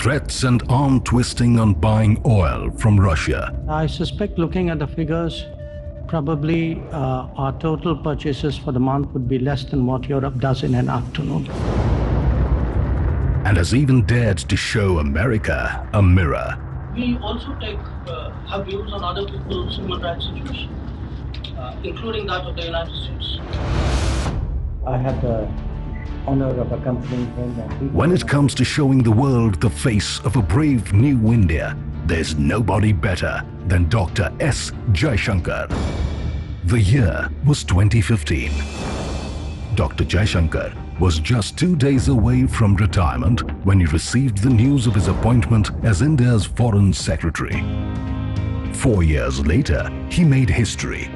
threats and arm twisting on buying oil from Russia. I suspect, looking at the figures, probably our total purchases for the month would be less than what Europe does in an afternoon. And has even dared to show America a mirror. We also have views on other people's human rights situation, including that of the United States. I had the honor of accompanying him. When it comes to showing the world the face of a brave new India, there's nobody better than Dr. S. Jaishankar. The year was 2015. Dr. Jaishankar was just 2 days away from retirement when he received the news of his appointment as India's Foreign Secretary. 4 years later, he made history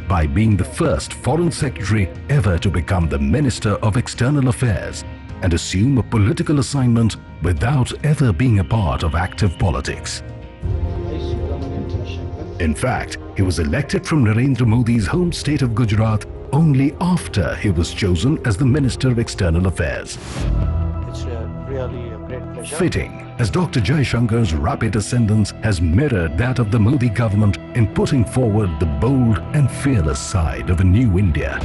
by being the first Foreign Secretary ever to become the Minister of External Affairs and assume a political assignment without ever being a part of active politics. In fact, he was elected from Narendra Modi's home state of Gujarat only after he was chosen as the Minister of External Affairs. It's really a great pleasure. Fitting, as Dr. Jaishankar's rapid ascendance has mirrored that of the Modi government in putting forward the bold and fearless side of a new India.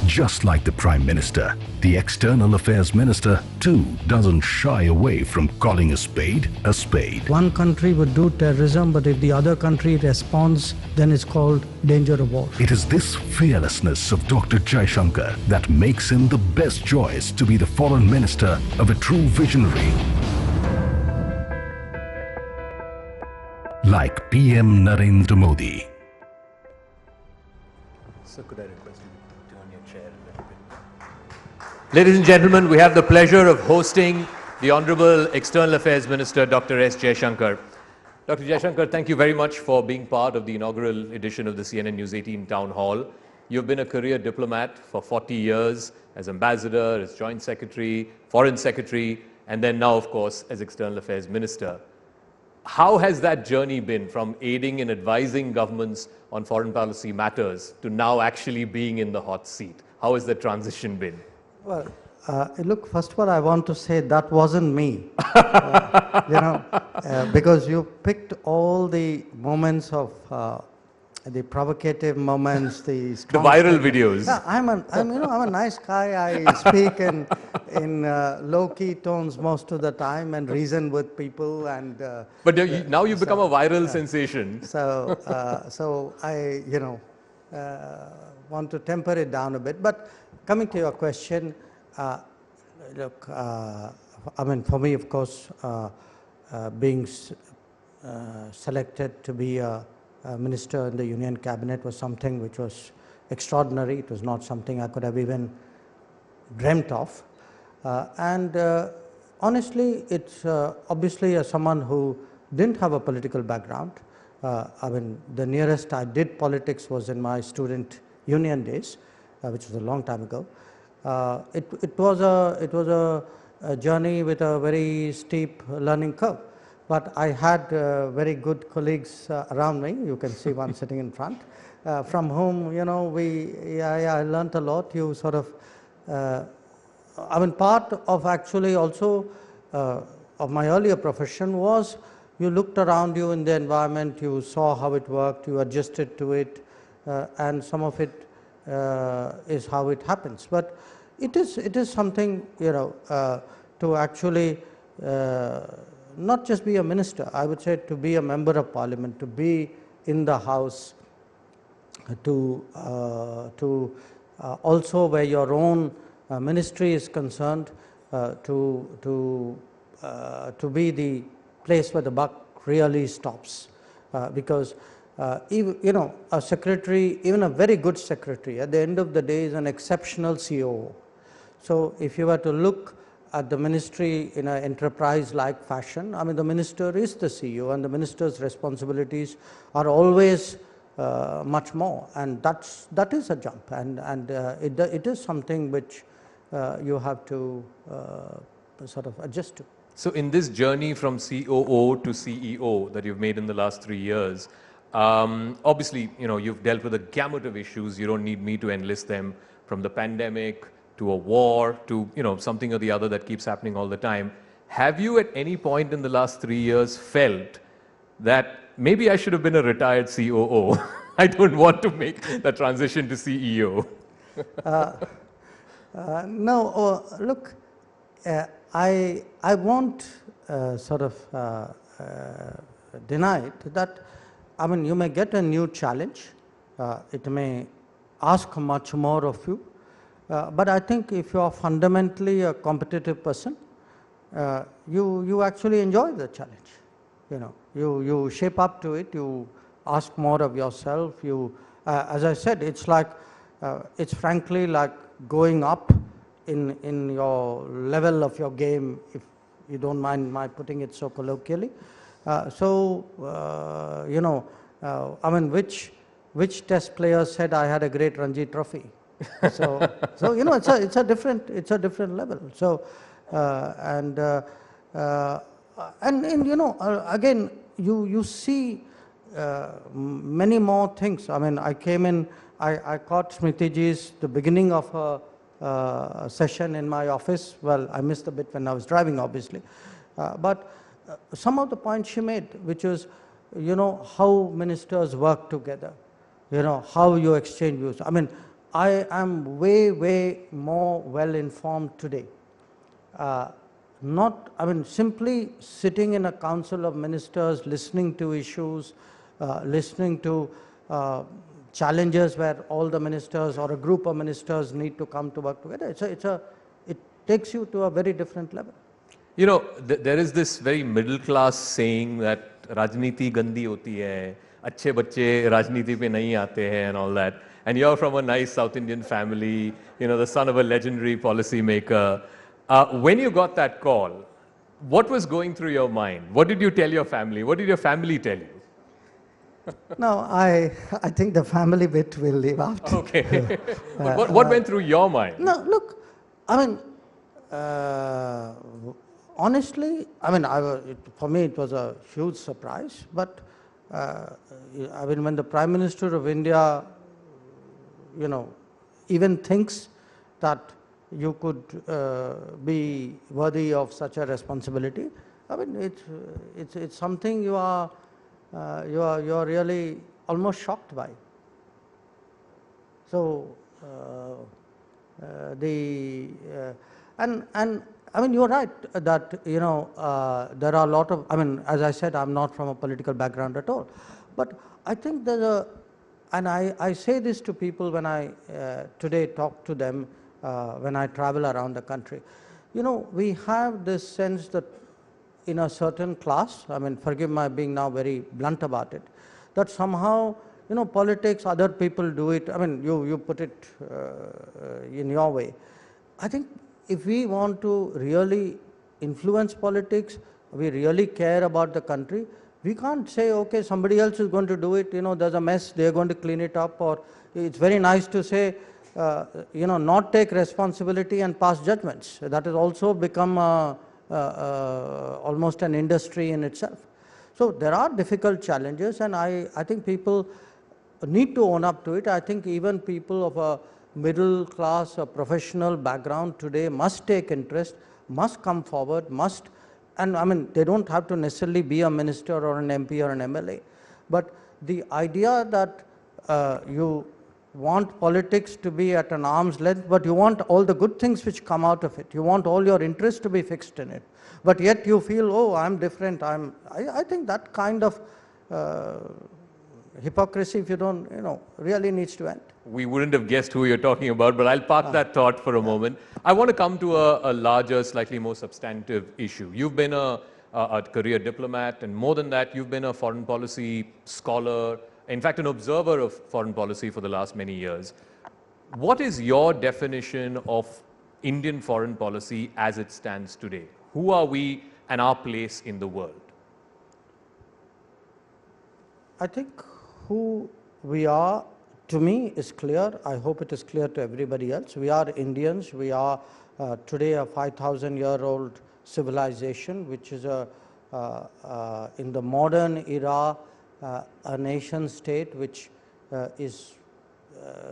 Just like the Prime Minister, the External Affairs Minister too doesn't shy away from calling a spade a spade. One country would do terrorism, but if the other country responds, then it's called danger of war. It is this fearlessness of Dr. Jaishankar that makes him the best choice to be the Foreign Minister of a true visionary. Like PM Narendra Modi. So could I request you to turn your chair a little bit? Ladies and gentlemen, we have the pleasure of hosting the Honorable External Affairs Minister, Dr. S. Jaishankar. Dr. Jaishankar, thank you very much for being part of the inaugural edition of the CNN News 18 Town Hall. You've been a career diplomat for 40 years, as ambassador, as joint secretary, foreign secretary, and then now, of course, as External Affairs Minister. How has that journey been from aiding and advising governments on foreign policy matters to now actually being in the hot seat? How has the transition been? Well, look, first of all, I want to say that wasn't me. Because you picked all the moments of the provocative moments, the viral videos. Yeah, I'm a nice guy. I speak in low-key tones most of the time and reason with people. And but now you've become a viral sensation. So I want to temper it down a bit. But coming to your question, look, for me, of course, being selected to be a minister in the Union Cabinet was something which was extraordinary. It was not something I could have even dreamt of. Honestly, it's obviously as someone who didn't have a political background. The nearest I did politics was in my student union days, which was a long time ago. It was a journey with a very steep learning curve. But I had very good colleagues around me. You can see one sitting in front, from whom I learnt a lot. You sort of, part of actually also of my earlier profession was you looked around you in the environment, you saw how it worked, you adjusted to it, and some of it is how it happens. But it is something to actually. Not just be a minister, I would say to be a member of parliament, to be in the house, to also where your own ministry is concerned, to be the place where the buck really stops. Because even, a secretary, even a very good secretary, at the end of the day is an exceptional COO. So if you were to look at the ministry in an enterprise-like fashion, the minister is the CEO, and the minister's responsibilities are always much more, and that is a jump, and it is something which you have to sort of adjust to. So in this journey from COO to CEO that you've made in the last 3 years, obviously, you've dealt with a gamut of issues. You don't need me to enlist them, from the pandemic to a war, to something or the other that keeps happening all the time. Have you at any point in the last 3 years felt that maybe I should have been a retired COO? I don't want to make the transition to CEO. No, look, I won't sort of deny it that, I mean, you may get a new challenge. It may ask much more of you. But I think if you are fundamentally a competitive person, you actually enjoy the challenge. You shape up to it. You ask more of yourself. As I said, it's like it's frankly like going up in your level of your game, if you don't mind my putting it so colloquially. I mean, which test player said I had a great Ranji trophy? So it's a different level. So again, you see many more things. I mean, I came in, I caught Smritiji's the beginning of a session in my office. Well, I missed the bit when I was driving, obviously, but some of the points she made, which was, how ministers work together, how you exchange views. I mean, I am way more well informed today. Simply sitting in a council of ministers, listening to issues, listening to challenges where all the ministers or a group of ministers need to come to work together. It takes you to a very different level. There is this very middle class saying that Rajniti gandi hoti hai, अच्छे बच्चे राजनीति पे नहीं आते हैं and all that. And you're from a nice South Indian family, the son of a legendary policy maker. When you got that call, what was going through your mind? What did you tell your family? What did your family tell you? No, I think the family bit will leave out. Okay. But what went through your mind? No, look, I mean, honestly, I mean, for me it was a huge surprise. But I mean, when the Prime Minister of India, even thinks that you could be worthy of such a responsibility, I mean, it's something you are really almost shocked by. So and I mean, you're right that there are a lot of, I mean, as I said, I'm not from a political background at all, but I think there's and I say this to people when I today talk to them when I travel around the country. We have this sense that in a certain class, I mean, forgive my being now very blunt about it, that somehow, politics, other people do it. I mean, you put it in your way. I think if we want to really influence politics, we really care about the country, we can't say, okay, somebody else is going to do it, there's a mess, they're going to clean it up, or it's very nice to say, not take responsibility and pass judgments. That has also become almost an industry in itself. So there are difficult challenges, and I think people need to own up to it. I think even people of a middle class, a professional background today must take interest, must come forward, and I mean, they don't have to necessarily be a minister or an MP or an MLA. But the idea that you want politics to be at an arm's length, but you want all the good things which come out of it. You want all your interests to be fixed in it. But yet you feel, oh, I'm different. I think that kind of hypocrisy, if you don't, really needs to end. We wouldn't have guessed who you're talking about, but I'll park that thought for a moment. I want to come to a larger, slightly more substantive issue. You've been a career diplomat, and more than that, you've been a foreign policy scholar, in fact, an observer of foreign policy for the last many years. What is your definition of Indian foreign policy as it stands today? Who are we and our place in the world? I think who we are, to me, is clear. I hope it is clear to everybody else. We are Indians. We are today a 5,000-year-old civilization, which is in the modern era, a nation state which is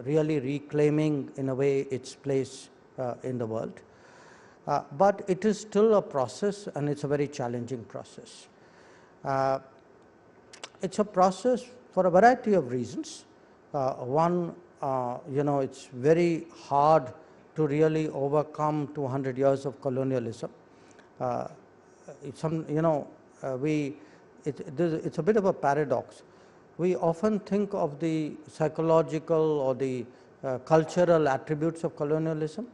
really reclaiming, in a way, its place in the world. But it is still a process, and it's a very challenging process. It's a process for a variety of reasons. One, it's very hard to really overcome 200 years of colonialism. It's a bit of a paradox. We often think of the psychological or the cultural attributes of colonialism.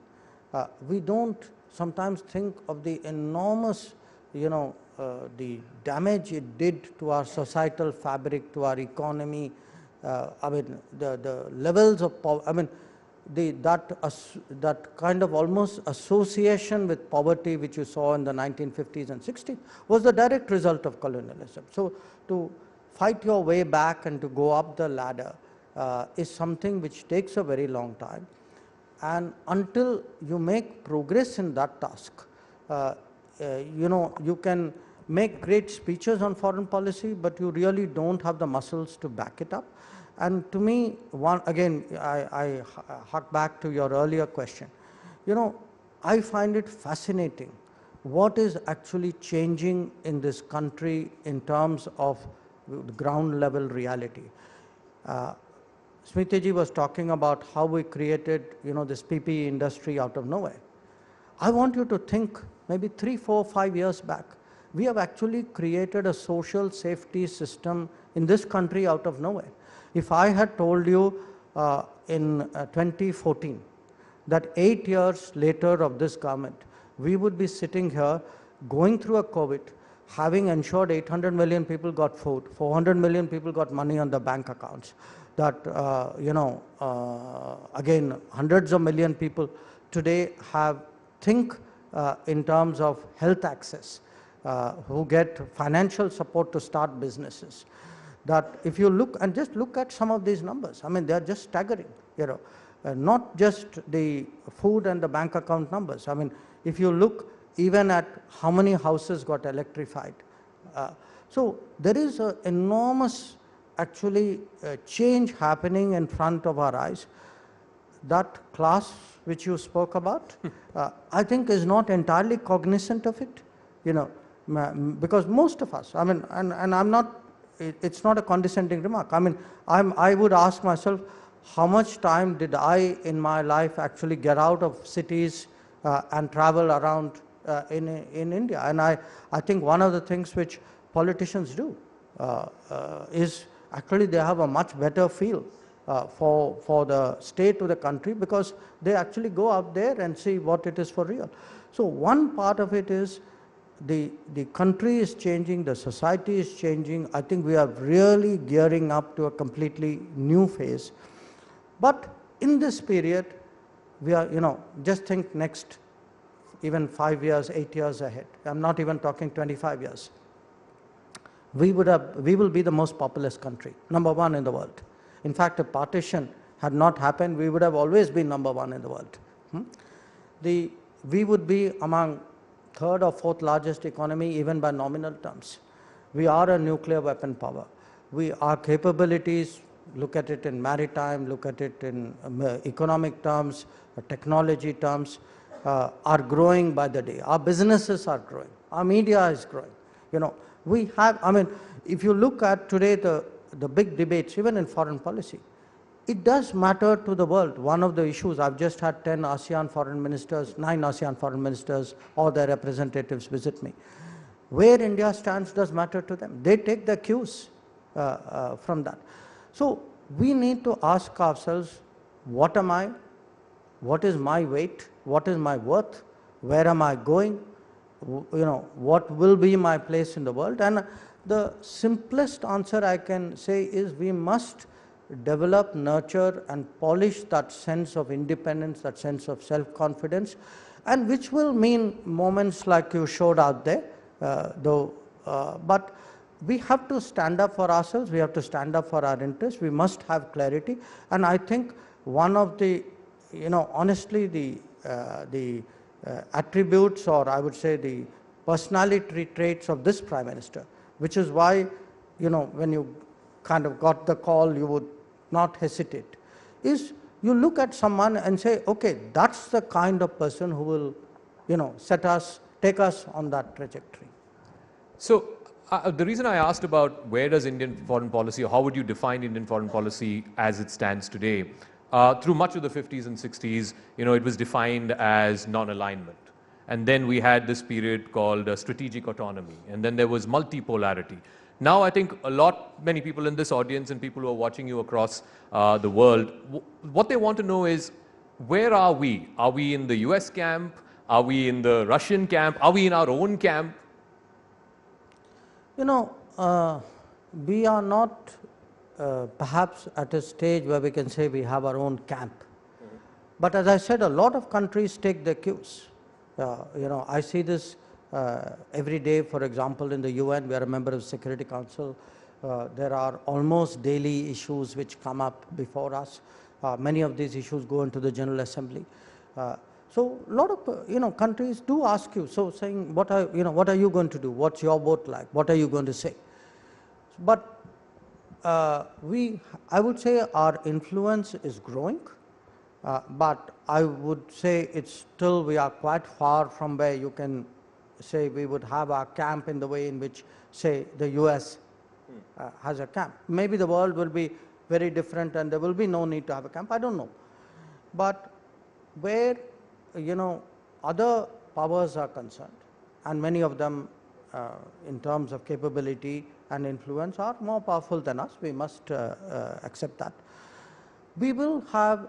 We don't sometimes think of the enormous, the damage it did to our societal fabric, to our economy. The levels of poverty. That kind of almost association with poverty which you saw in the 1950s and 60s was the direct result of colonialism. So to fight your way back and to go up the ladder is something which takes a very long time. And until you make progress in that task, you can make great speeches on foreign policy, but you really don't have the muscles to back it up. And to me, I hark back to your earlier question. I find it fascinating what is actually changing in this country in terms of ground level reality. Smriti was talking about how we created, this PPE industry out of nowhere. I want you to think maybe 3, 4, 5 years back, we have actually created a social safety system in this country out of nowhere. If I had told you in 2014 that 8 years later of this government, we would be sitting here going through a COVID, having ensured 800 million people got food, 400 million people got money on their bank accounts, that, again, hundreds of million people today think in terms of health access, who get financial support to start businesses. That if you look and just look at some of these numbers, they are just staggering, not just the food and the bank account numbers. If you look even at how many houses got electrified. So there is an enormous change happening in front of our eyes. That class which you spoke about, I think is not entirely cognizant of it, because most of us, and I'm not, it's not a condescending remark. I would ask myself, how much time did I in my life actually get out of cities and travel around in India? And I think one of the things which politicians do is actually they have a much better feel for the state of the country, because they actually go out there and see what it is for real. So one part of it is the country is changing, the society is changing. I think we are really gearing up to a completely new phase. But in this period, we are, just think next even 5 years, 8 years ahead. I'm not even talking 25 years. We will be the most populous country, #1 in the world. In fact, if partition had not happened, we would have always been #1 in the world. We would be among 3rd or 4th largest economy even by nominal terms. We are a nuclear weapon power. Our capabilities, look at it in maritime, look at it in economic terms, technology terms, are growing by the day. Our businesses are growing. Our media is growing. We have, if you look at today the big debates, even in foreign policy, it does matter to the world. One of the issues, I've just had 9 ASEAN foreign ministers or their representatives visit me. Where India stands does matter to them. They take the cues from that. So we need to ask ourselves, what am I? What is my weight? What is my worth? Where am I going? What will be my place in the world? And the simplest answer I can say is we must develop, nurture and polish that sense of independence, that sense of self-confidence, and which will mean moments like you showed out there, but we have to stand up for ourselves, we have to stand up for our interests, we must have clarity. And I think one of the, honestly, the attributes, or I would say the personality traits of this Prime Minister, which is why, when you kind of got the call, you would not hesitate, is you look at someone and say, okay, that's the kind of person who will, take us on that trajectory. So the reason I asked about where does Indian foreign policy, or how would you define Indian foreign policy as it stands today, through much of the 50s and 60s, it was defined as non-alignment. And then we had this period called strategic autonomy. And then there was multipolarity. Now I think many people in this audience and people who are watching you across the world, what they want to know is, where are we? Are we in the US camp? Are we in the Russian camp? Are we in our own camp? We are not perhaps at a stage where we can say we have our own camp. But as I said, a lot of countries take their cues. I see this every day. For example, in the UN, we are a member of the Security Council. There are almost daily issues which come up before us. Many of these issues go into the General Assembly. So a lot of countries do ask you. So saying, what are you going to do? What's your vote like? What are you going to say? But I would say our influence is growing. But I would say we are quite far from where you can say we would have our camp in the way in which, say, the US has a camp. Maybe the world will be very different and there will be no need to have a camp. I don't know. But where, other powers are concerned, and many of them in terms of capability and influence are more powerful than us, we must accept that. We will have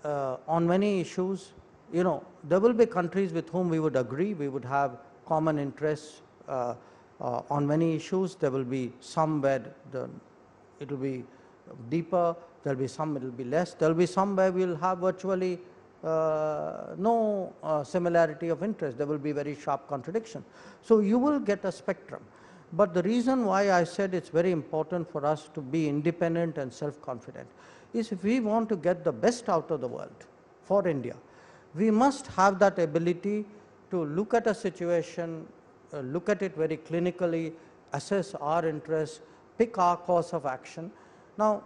on many issues, there will be countries with whom we would agree, we would have common interests on many issues. There will be some where it will be deeper, there will be some it will be less, there will be some where we will have virtually no similarity of interest, there will be very sharp contradiction. So you will get a spectrum. But the reason why I said it's very important for us to be independent and self-confident is, if we want to get the best out of the world for India, we must have that ability to look at a situation, look at it very clinically, assess our interests, pick our course of action. Now,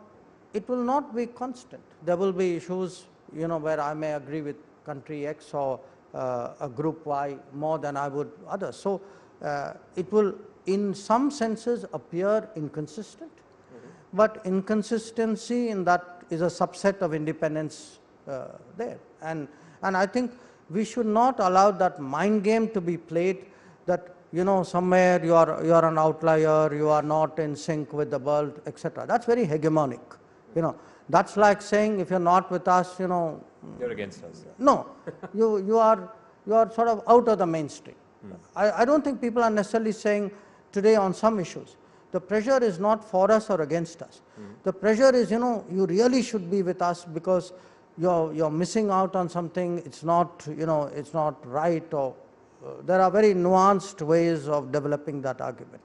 it will not be constant. There will be issues, where I may agree with country X or a group Y more than I would others. So it will, in some senses, appear inconsistent. But inconsistency in that is a subset of independence there. And I think we should not allow that mind game to be played that, somewhere you are an outlier, you are not in sync with the world, etc. That's very hegemonic. That's like saying, if you're not with us, you're against us. No, you are sort of out of the mainstream. I don't think people are necessarily saying today on some issues, the pressure is not for us or against us. The pressure is, you really should be with us because you're missing out on something, it's not, it's not right, or there are very nuanced ways of developing that argument.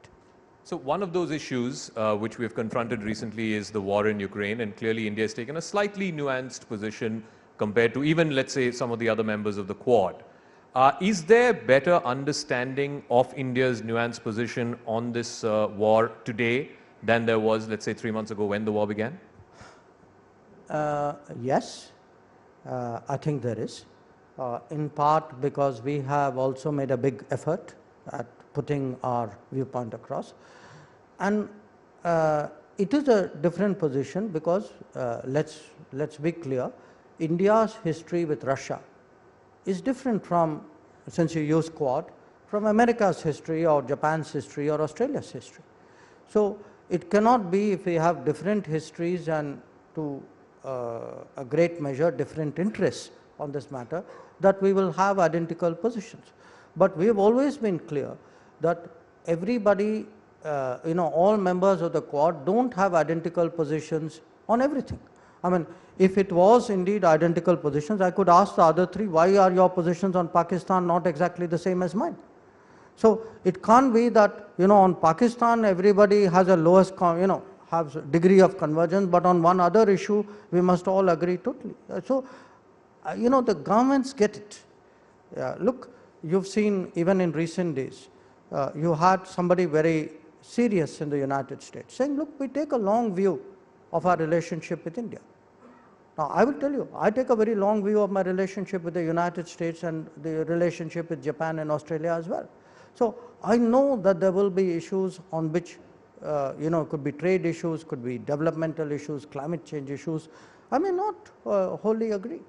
So one of those issues which we have confronted recently is the war in Ukraine, and clearly India has taken a slightly nuanced position compared to even, let's say, some of the other members of the Quad. Is there better understanding of India's nuanced position on this war today than there was, let's say, 3 months ago when the war began? Yes, I think there is. In part because we have also made a big effort at putting our viewpoint across. And it is a different position because, let's be clear, India's history with Russia is different from, since you use Quad, from America's history or Japan's history or Australia's history. So it cannot be, if we have different histories and to a great measure different interests on this matter, that we will have identical positions. But we have always been clear that everybody, all members of the Quad don't have identical positions on everything. I mean, if it was indeed identical positions, I could ask the other three, why are your positions on Pakistan not exactly the same as mine? So it can't be that, on Pakistan everybody has a lowest, has a degree of convergence, but on one other issue we must all agree totally. So, the governments get it. Look, you've seen even in recent days, you had somebody very serious in the United States saying, look, we take a long view of our relationship with India. Now, I will tell you, I take a very long view of my relationship with the United States and the relationship with Japan and Australia as well. So, I know that there will be issues on which, could be trade issues, could be developmental issues, climate change issues. I may not wholly agree,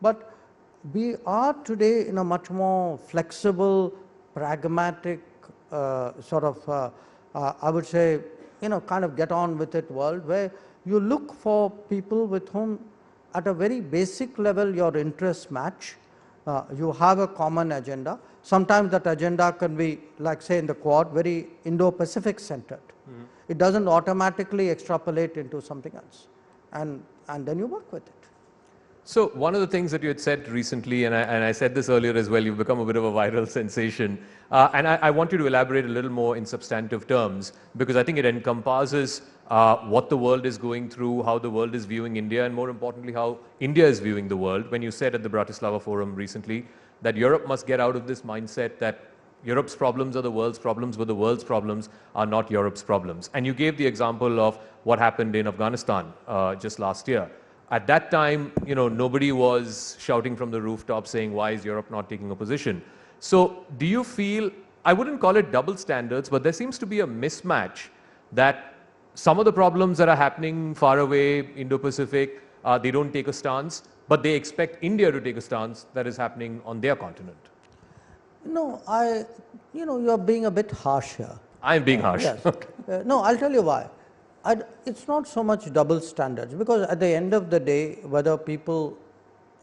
but we are today in a much more flexible, pragmatic, I would say, kind of get on with it world, where you look for people with whom at a very basic level your interests match, you have a common agenda. Sometimes that agenda can be, like say in the Quad, very Indo-Pacific centered. It doesn't automatically extrapolate into something else, and then you work with it. So one of the things that you had said recently, and I said this earlier as well, you've become a bit of a viral sensation, and I want you to elaborate a little more in substantive terms, because I think it encompasses what the world is going through, how the world is viewing India, and more importantly, how India is viewing the world. When you said at the Bratislava Forum recently that Europe must get out of this mindset that Europe's problems are the world's problems, but the world's problems are not Europe's problems. And you gave the example of what happened in Afghanistan just last year. At that time, nobody was shouting from the rooftop saying, why is Europe not taking a position? So do you feel, I wouldn't call it double standards, but there seems to be a mismatch that some of the problems that are happening far away, Indo-Pacific, they don't take a stance, but they expect India to take a stance that is happening on their continent. No, you are being a bit harsh here. I am being harsh. Yes. No, I'll tell you why. It's not so much double standards, because at the end of the day, whether people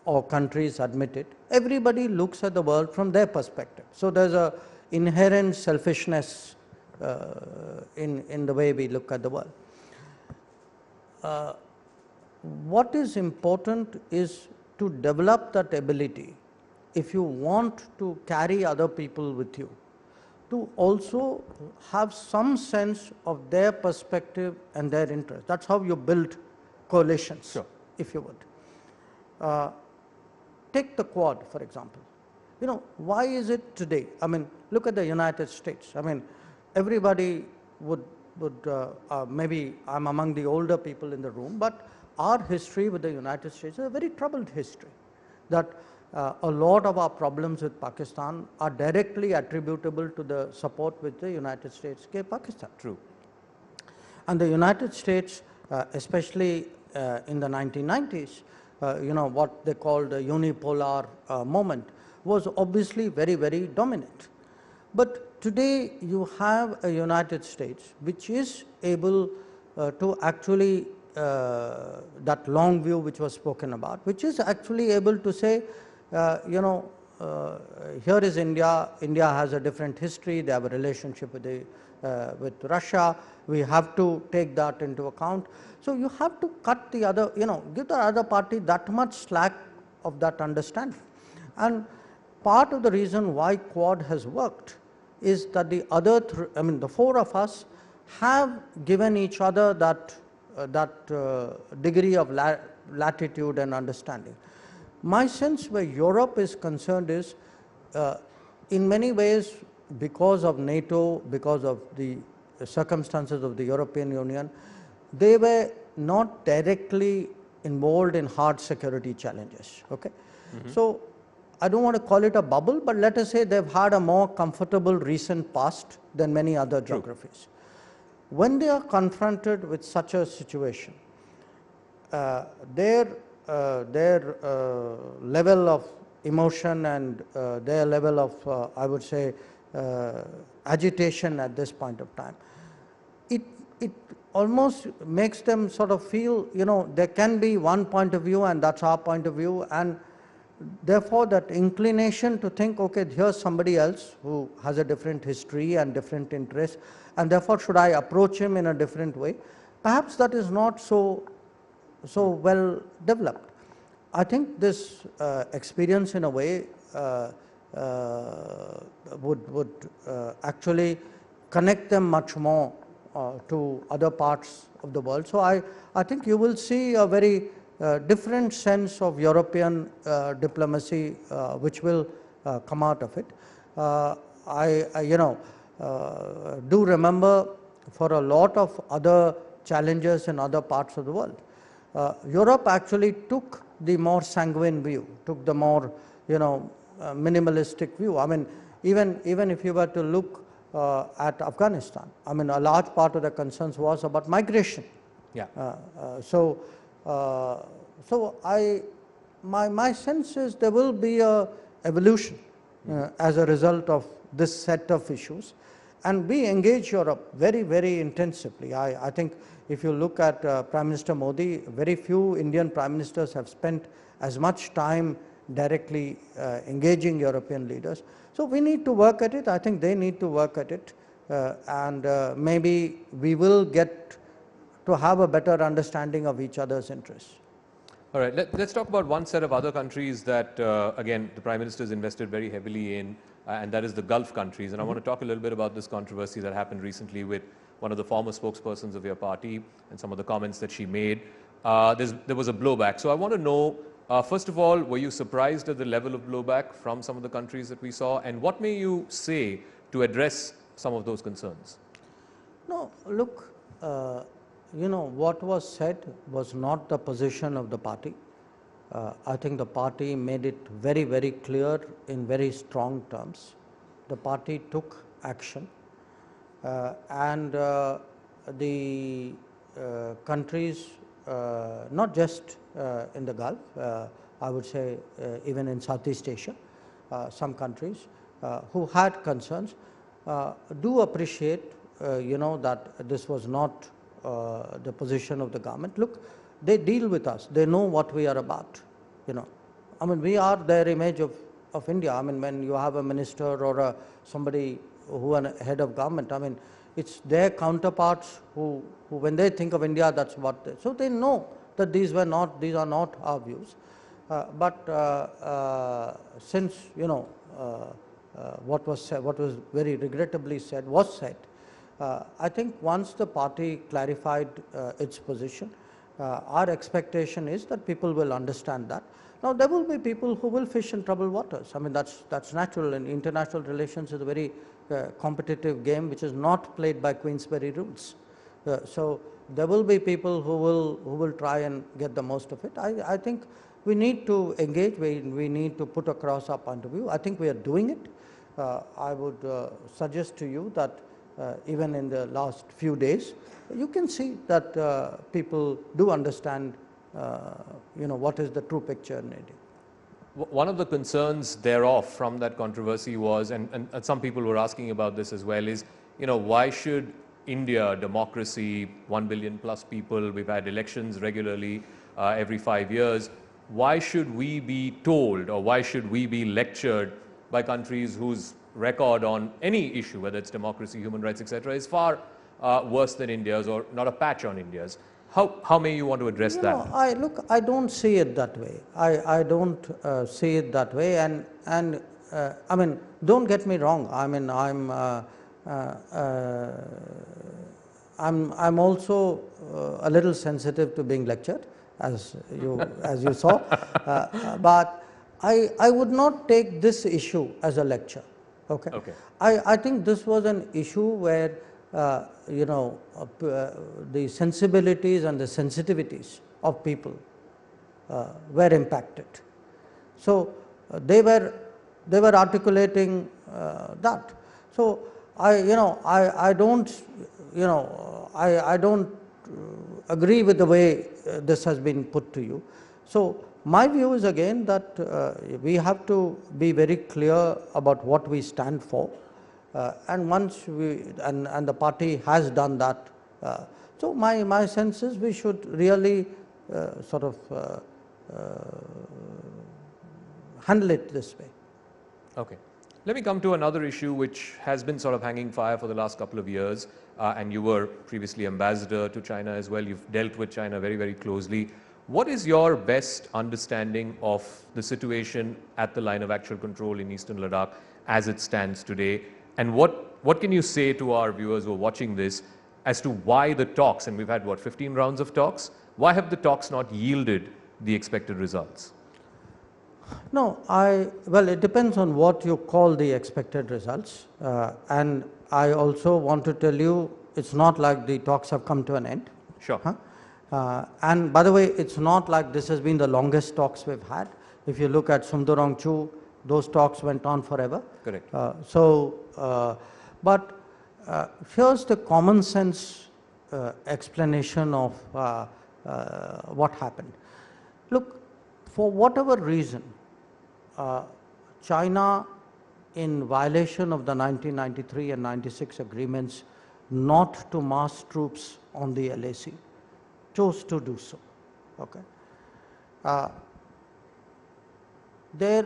or countries admit it, everybody looks at the world from their perspective. So there's a inherent selfishness in the way we look at the world. What is important is to develop that ability, if you want to carry other people with you, to also have some sense of their perspective and their interest. That's how you build coalitions, sure, if you would. Take the Quad, for example. Why is it today? I mean, look at the United States. I mean, everybody would maybe I'm among the older people in the room, but our history with the United States is a very troubled history. That a lot of our problems with Pakistan are directly attributable to the support which the United States gave Pakistan. True. And the United States, especially in the 1990s, what they called the unipolar moment, was obviously very, very dominant. But today you have a United States which is able to actually, that long view which was spoken about, which is actually able to say, here is India. India has a different history. They have a relationship with Russia. We have to take that into account. So you have to cut the other, give the other party that much slack of that understanding. And part of the reason why Quad has worked is that the other, the four of us have given each other that degree of latitude and understanding. My sense where Europe is concerned is, in many ways, because of NATO, because of the circumstances of the European Union, they were not directly involved in hard security challenges. Okay? So I don't want to call it a bubble, but let us say they've had a more comfortable recent past than many other geographies. When they are confronted with such a situation, their level of emotion and their level of, I would say, agitation at this point of time, it almost makes them sort of feel, there can be one point of view and that's our point of view, and therefore that inclination to think, okay, here's somebody else who has a different history and different interests, and therefore should I approach him in a different way? Perhaps that is not so well developed. I think this experience in a way would actually connect them much more to other parts of the world. So I think you will see a very different sense of European diplomacy which will come out of it. I do remember for a lot of other challenges in other parts of the world, Europe actually took the more sanguine view, took the more, minimalistic view. I mean, even if you were to look at Afghanistan, I mean, a large part of the concerns was about migration. Yeah. My sense is there will be a evolution as a result of this set of issues, and we engage Europe very, very intensively. I think if you look at Prime Minister Modi, very few Indian Prime Ministers have spent as much time directly engaging European leaders. So we need to work at it. I think they need to work at it, and maybe we will get to have a better understanding of each other's interests. All right, let's talk about one set of other countries that, again, the Prime Minister has invested very heavily in, and that is the Gulf countries. And I want to talk a little bit about this controversy that happened recently with one of the former spokespersons of your party and some of the comments that she made. There was a blowback. So I want to know, first of all, were you surprised at the level of blowback from some of the countries that we saw? And what may you say to address some of those concerns? No, look, what was said was not the position of the party. I think the party made it very, very clear in very strong terms. The party took action, and the countries, not just in the Gulf, I would say even in Southeast Asia, some countries who had concerns do appreciate, that this was not the position of the government. Look, they deal with us. They know what we are about. I mean, we are their image of India. I mean, when you have a minister or somebody who are head of government, I mean, it's their counterparts who when they think of India, that's what they. So they know that these are not our views. Since what was said, what was very regrettably said, was said. I think once the party clarified its position, our expectation is that people will understand that. Now, there will be people who will fish in troubled waters. I mean, that's natural, and international relations is a very competitive game which is not played by Queensberry rules. So there will be people who will try and get the most of it. I think we need to engage. We need to put across our point of view. I think we are doing it. I would suggest to you that even in the last few days, you can see that people do understand, what is the true picture in India. One of the concerns thereof from that controversy was, and some people were asking about this as well, is, why should India, democracy, 1 billion plus people, we've had elections regularly every 5 years, why should we be told or why should we be lectured by countries whose record on any issue, whether it's democracy, human rights, etc., is far worse than India's or not a patch on India's? How may you want to address that? I don't see it that way. I don't see it that way, and I mean, don't get me wrong. I mean, I'm also a little sensitive to being lectured, as you saw, but I would not take this issue as a lecture. Okay. I think this was an issue where the sensibilities and the sensitivities of people were impacted. So they were articulating that. So I don't agree with the way this has been put to you. So my view is again that we have to be very clear about what we stand for, and once and the party has done that. So my sense is we should really sort of handle it this way. Okay. Let me come to another issue which has been sort of hanging fire for the last couple of years, and you were previously ambassador to China as well. You've dealt with China very, very closely. What is your best understanding of the situation at the line of actual control in Eastern Ladakh as it stands today? And what can you say to our viewers who are watching this as to why the talks, and we've had, 15 rounds of talks, why have the talks not yielded the expected results? No, well, it depends on what you call the expected results. And I also want to tell you, it's not like the talks have come to an end. Sure. And by the way, it's not like this has been the longest talks we've had. If you look at Sundarangchu, those talks went on forever. Correct. But here's the common sense explanation of what happened. Look, for whatever reason, China, in violation of the 1993 and 96 agreements not to mass troops on the LAC, chose to do so. Okay. Their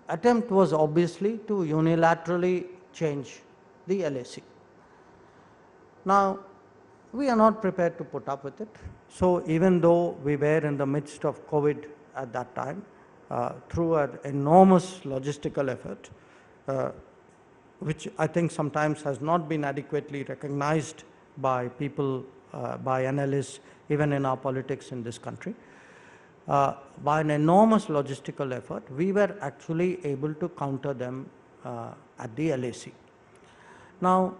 attempt was obviously to unilaterally change the LAC. Now, we are not prepared to put up with it. So even though we were in the midst of COVID at that time, through an enormous logistical effort, which I think sometimes has not been adequately recognized by people, by analysts, even in our politics in this country, by an enormous logistical effort, we were actually able to counter them at the LAC. Now,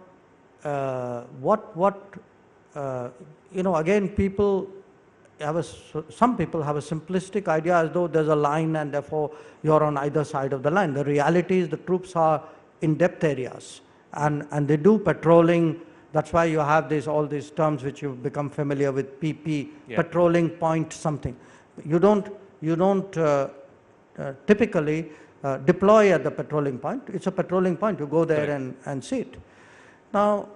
again, people have some people have a simplistic idea as though there's a line and therefore you're on either side of the line. The reality is the troops are in depth areas and they do patrolling. That's why you have all these terms which you've become familiar with, PP, patrolling point something. You don't typically deploy at the patrolling point. It's a patrolling point. You go there and see it. Now,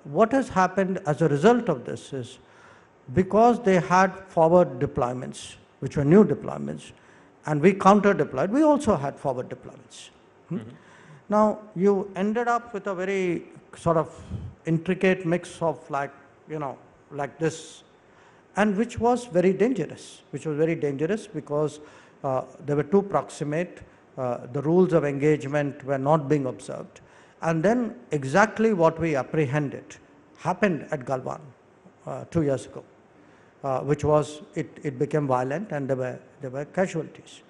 what has happened as a result of this is, because they had forward deployments, which were new deployments, and we counter-deployed, we also had forward deployments. Now, you ended up with a very sort of intricate mix of like this, and which was very dangerous, because they were too proximate, the rules of engagement were not being observed. And then exactly what we apprehended happened at Galwan 2 years ago, which was, it became violent and there were casualties.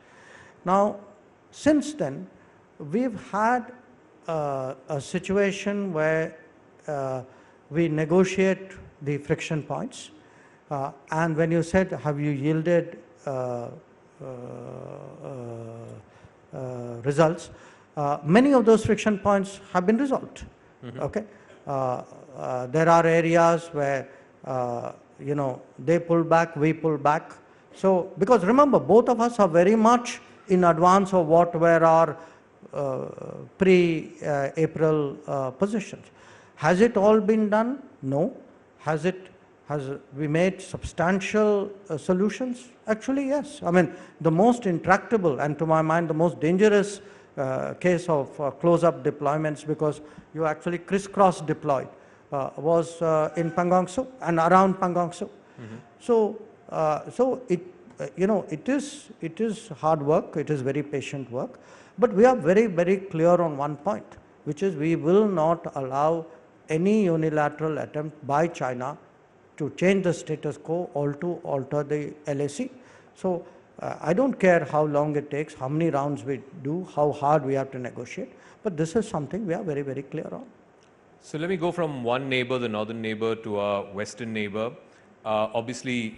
Now, since then, we've had a situation where we negotiate the friction points. And when you said, have you yielded results, many of those friction points have been resolved. Okay, there are areas where they pull back, we pull back. So because remember, both of us are very much in advance of what were our pre-April positions. Has it all been done? No. Has we made substantial solutions? Actually, yes. I mean, the most intractable and to my mind the most dangerous case of close-up deployments, because you actually crisscross deployed, was in Pangong Tso and around Pangong Tso. So it is hard work, it is very patient work, but we are very, very clear on one point, which is we will not allow any unilateral attempt by China to change the status quo or to alter the LAC. So I don't care how long it takes, how many rounds we do, how hard we have to negotiate, but this is something we are very, very clear on. So let me go from one neighbor, the northern neighbor, to our western neighbor. Obviously,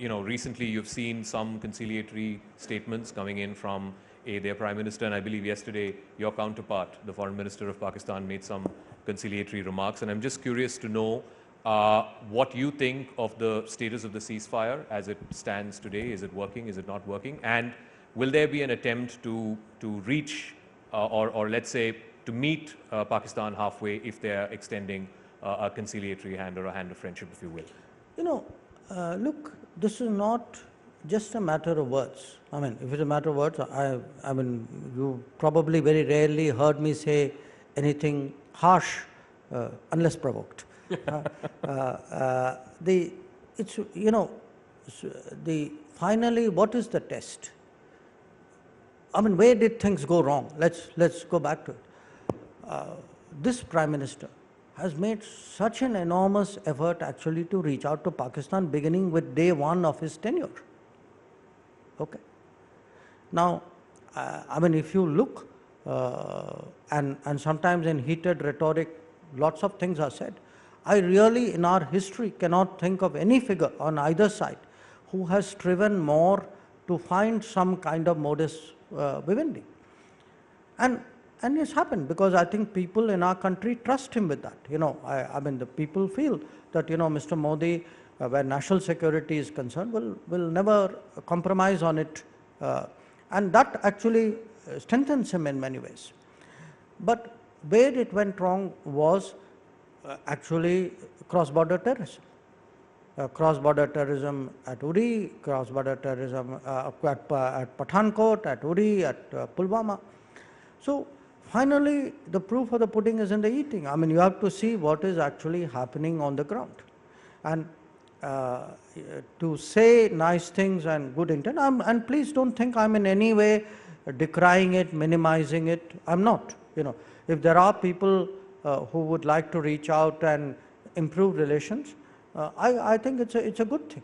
recently you've seen some conciliatory statements coming in from their Prime Minister, and I believe yesterday your counterpart, the Foreign Minister of Pakistan, made some conciliatory remarks. And I'm just curious to know what you think of the status of the ceasefire as it stands today. Is it working? Is it not working? And will there be an attempt to reach or let's say to meet Pakistan halfway if they are extending a conciliatory hand or a hand of friendship, if you will? Look, this is not just a matter of words. I mean, if it's a matter of words, I mean, you probably very rarely heard me say anything harsh unless provoked. Finally, what is the test? I mean, where did things go wrong? Let's go back to it. This Prime Minister has made such an enormous effort actually to reach out to Pakistan beginning with day one of his tenure. Okay. Now, I mean, if you look, and sometimes in heated rhetoric, lots of things are said. I really, in our history, cannot think of any figure on either side who has striven more to find some kind of modus vivendi. And it's happened because I think people in our country trust him with that. I mean, the people feel that, Mr. Modi, where national security is concerned, will never compromise on it. And that actually strengthens him in many ways. But where it went wrong was actually cross-border terrorism. Cross-border terrorism at Uri, cross-border terrorism at Pathankot, at Uri, at Pulwama. So finally, the proof of the pudding is in the eating. I mean, you have to see what is actually happening on the ground. And to say nice things and good intent, and please don't think I'm in any way decrying it, minimizing it. I'm not. If there are people who would like to reach out and improve relations, I think it's a good thing.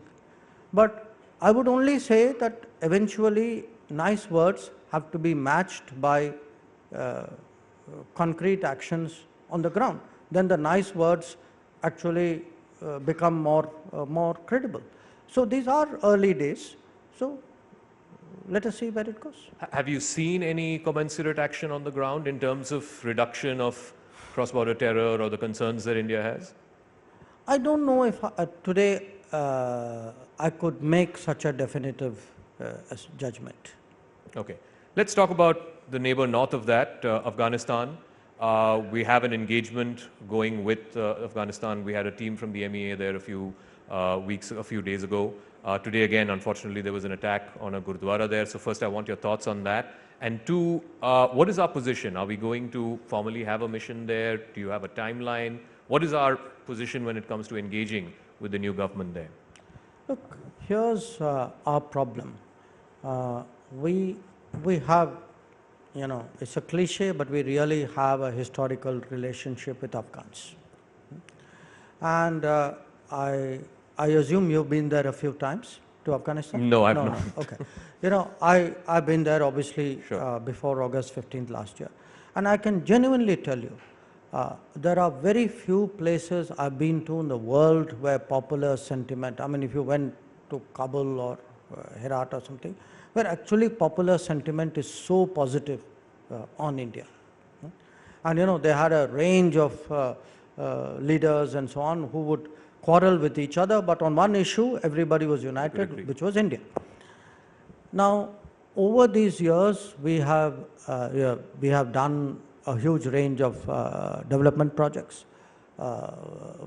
But I would only say that eventually nice words have to be matched by concrete actions on the ground. Then the nice words actually become more credible. So these are early days. So let us see where it goes. Have you seen any commensurate action on the ground in terms of reduction of cross-border terror or the concerns that India has? I don't know if today I could make such a definitive judgment. Okay. Let's talk about the neighbor north of that, Afghanistan. We have an engagement going with Afghanistan. We had a team from the MEA there a few days ago. Today again, unfortunately, there was an attack on a Gurdwara there. So first, I want your thoughts on that. And two, what is our position? Are we going to formally have a mission there? Do you have a timeline? What is our position when it comes to engaging with the new government there? Look, here's our problem. We have, it's a cliche, but we really have a historical relationship with Afghans. And I assume you've been there a few times to Afghanistan? No, I've not. Okay. I've been there obviously Sure. before August 15th last year. And I can genuinely tell you, there are very few places I've been to in the world where popular sentiment, I mean, if you went to Kabul or Herat or something, where actually popular sentiment is so positive on India. And they had a range of leaders and so on who would quarrel with each other, but on one issue everybody was united, which was India. Now, over these years, we have done a huge range of development projects.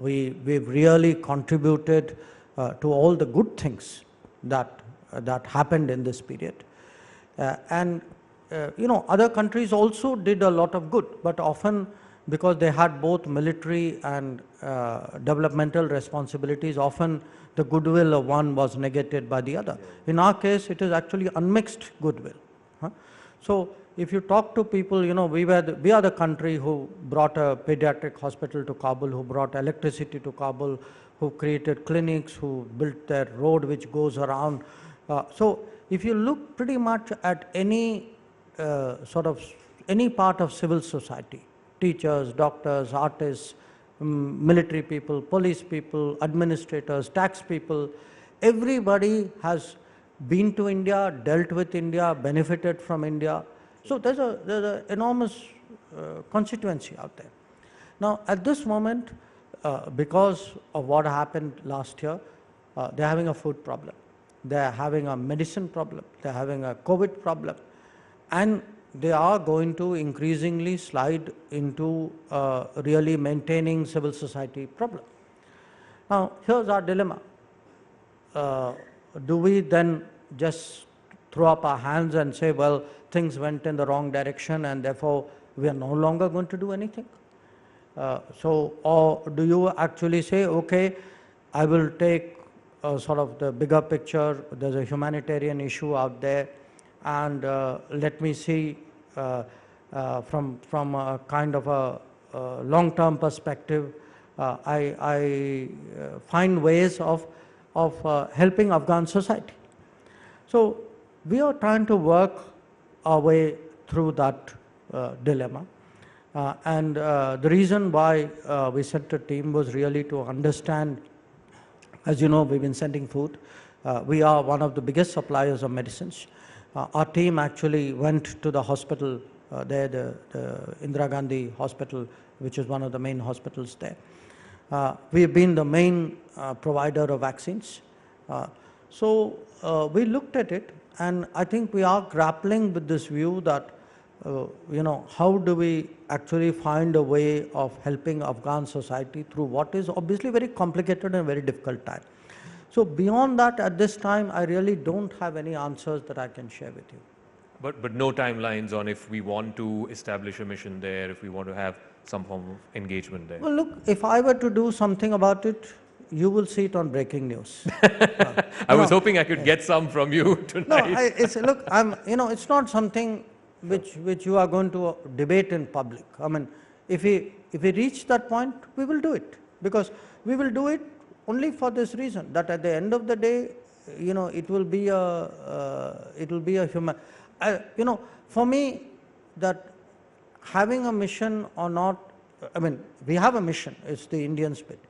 We've really contributed to all the good things that happened in this period. Other countries also did a lot of good, but often because they had both military and developmental responsibilities, often the goodwill of one was negated by the other. In our case, it is actually unmixed goodwill. So if you talk to people, we are the country who brought a pediatric hospital to Kabul, who brought electricity to Kabul, who created clinics, who built their road which goes around. So if you look pretty much at any any part of civil society, teachers, doctors, artists, military people, police people, administrators, tax people, everybody has been to India, dealt with India, benefited from India. So there's an enormous constituency out there. Now, at this moment, because of what happened last year, they're having a food problem. They're having a medicine problem. They're having a COVID problem. And they are going to increasingly slide into really maintaining civil society problem. Now, here's our dilemma. Do we then just throw up our hands and say, well, things went in the wrong direction and therefore we are no longer going to do anything? Or do you actually say, okay, I will take sort of the bigger picture, there's a humanitarian issue out there, and let me see from a kind of a long-term perspective, I find ways of helping Afghan society. So we are trying to work our way through that dilemma. The reason why we sent a team was really to understand, as you know, we've been sending food. We are one of the biggest suppliers of medicines. Our team actually went to the hospital there, the Indira Gandhi Hospital, which is one of the main hospitals there. We have been the main provider of vaccines. We looked at it, and I think we are grappling with this view that, how do we actually find a way of helping Afghan society through what is obviously very complicated and very difficult time. So beyond that, at this time, I really don't have any answers that I can share with you. But no timelines on if we want to establish a mission there, if we want to have some form of engagement there? Well, look, if I were to do something about it, you will see it on breaking news. I was hoping I could get some from you tonight. No, look, it's not something which you are going to debate in public. I mean, if we reach that point, we will do it, because we will do it only for this reason, that at the end of the day, it will be a human. For me, that having a mission or not, I mean, we have a mission. It's the Indian spirit.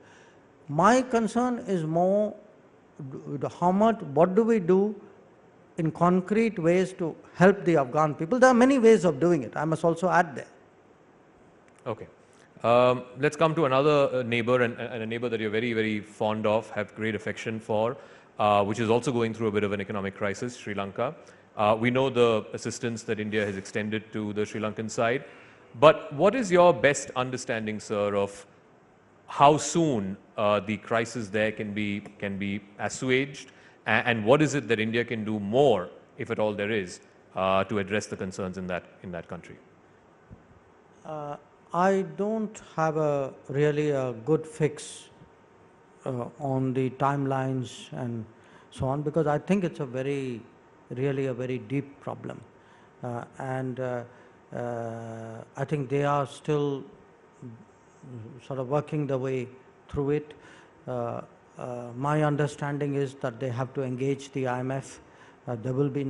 My concern is more what do we do in concrete ways to help the Afghan people. There are many ways of doing it. I must also add there. Okay. Let's come to another neighbor, and a neighbor that you're very, very fond of, have great affection for, which is also going through a bit of an economic crisis, Sri Lanka. We know the assistance that India has extended to the Sri Lankan side. But what is your best understanding, sir, of how soon the crisis there can be assuaged, and what is it that India can do more, if at all there is, to address the concerns in that country? I don't have really a good fix on the timelines and so on, because I think it's really a very deep problem, and I think they are still sort of working their way through it. My understanding is that they have to engage the IMF. There will be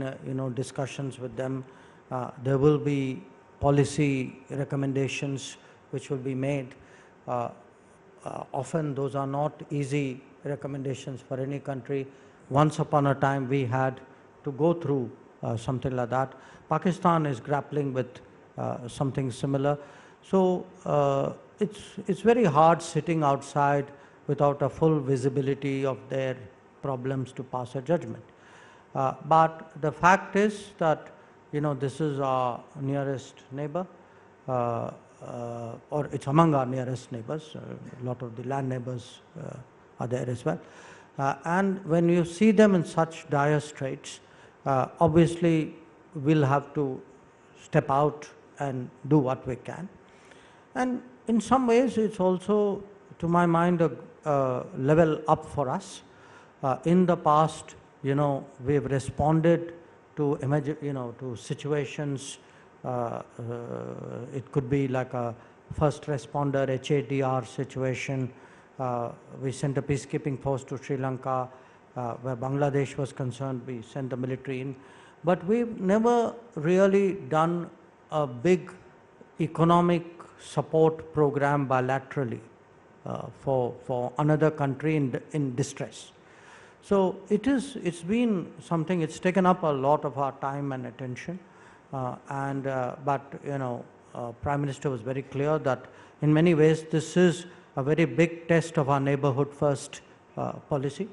discussions with them. There will be policy recommendations which will be made. Often those are not easy recommendations for any country. Once upon a time we had to go through something like that. Pakistan is grappling with something similar. So it's very hard sitting outside without a full visibility of their problems to pass a judgment. But the fact is that this is our nearest neighbor, or it's among our nearest neighbors. A lot of the land neighbors are there as well. And when you see them in such dire straits, obviously we'll have to step out and do what we can. And in some ways, it's also, to my mind, a level up for us. In the past, we've responded to to situations. It could be like a first responder HADR situation. We sent a peacekeeping force to Sri Lanka. Where Bangladesh was concerned, we sent the military in. But we've never really done a big economic support program bilaterally for another country in distress. So it's been something, it's taken up a lot of our time and attention. But Prime Minister was very clear that in many ways this is a very big test of our neighborhood first policy.